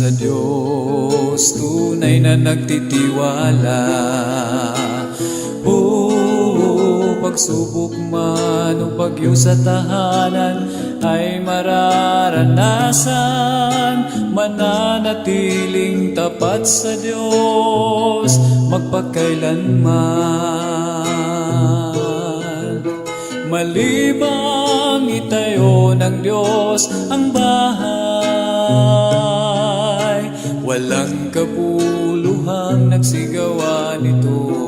sa Diyos, tunay na nagtitiwala. Pagsubok man o bagyo sa tahanan ay mararanasan, mananatiling tapat sa Diyos magpakailanman. Malibang itayo ng Diyos ang bahay, walang kapuluhang nagsigawan nito.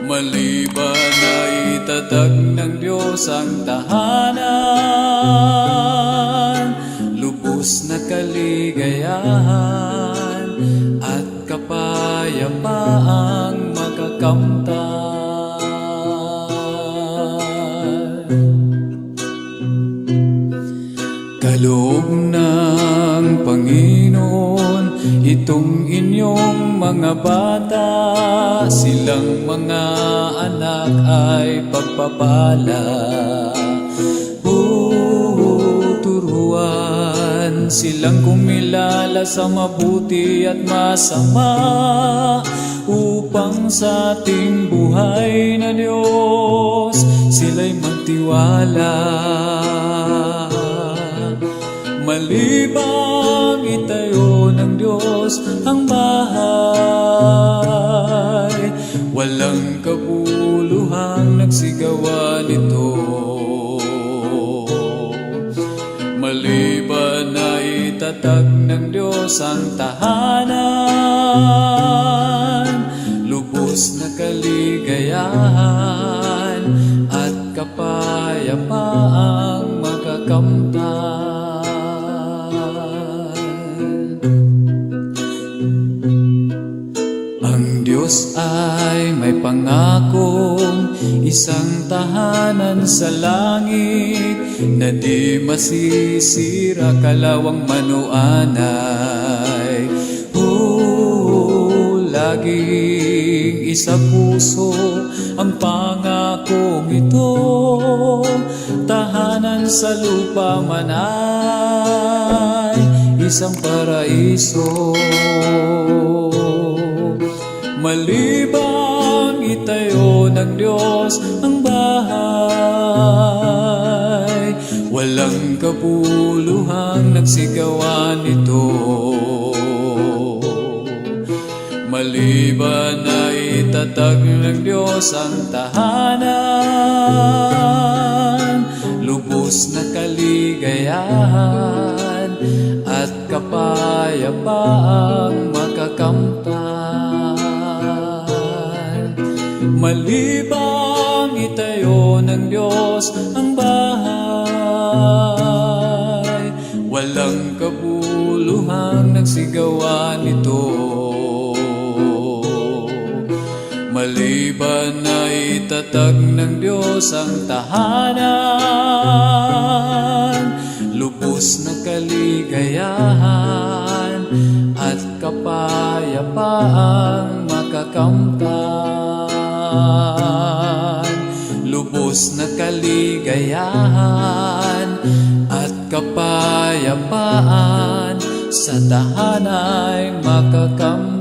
Maliban na itatag ng Diyos ang tahanan, lubos na kaligayahan at kapayapaang makakamtan. Kaloob ng Panginoon itong inyong mga bata, silang mga anak ay pagpapala. Turuan silang kumilala sa mabuti at masama, upang sa ating buhay na Diyos sila'y magtiwala. Malibang itayo ng Diyos ang bahay, walang kapuluhang nagsigawan nito. Maliban na itatag ng Diyos ang tahanan, lubos na kaligayahan at kapayapaang makakamtan. Ang Diyos ay may pangakong isang tahanan sa langit na di masisira, kalawang manuanay. Laging isa puso ang pangakong ito, tahanan sa lupa man ay isang paraiso. Malibang itayo ng Diyos ang bahay, walang kapuluhang nagsigawan nito. Maliban na itatag ng Diyos ang tahanan, lubos na kaligayahan at kapayapaang makakamtan. Malibang itayo ng Diyos ang bahay, walang kapuluhang nagsigawan nito. Maliban na itatag ng Diyos ang tahanan, lubos na kaligayahan at kapayapaang makakamtan. Lubos na kaligayahan at kapayapaan sa tahanay makakamtan.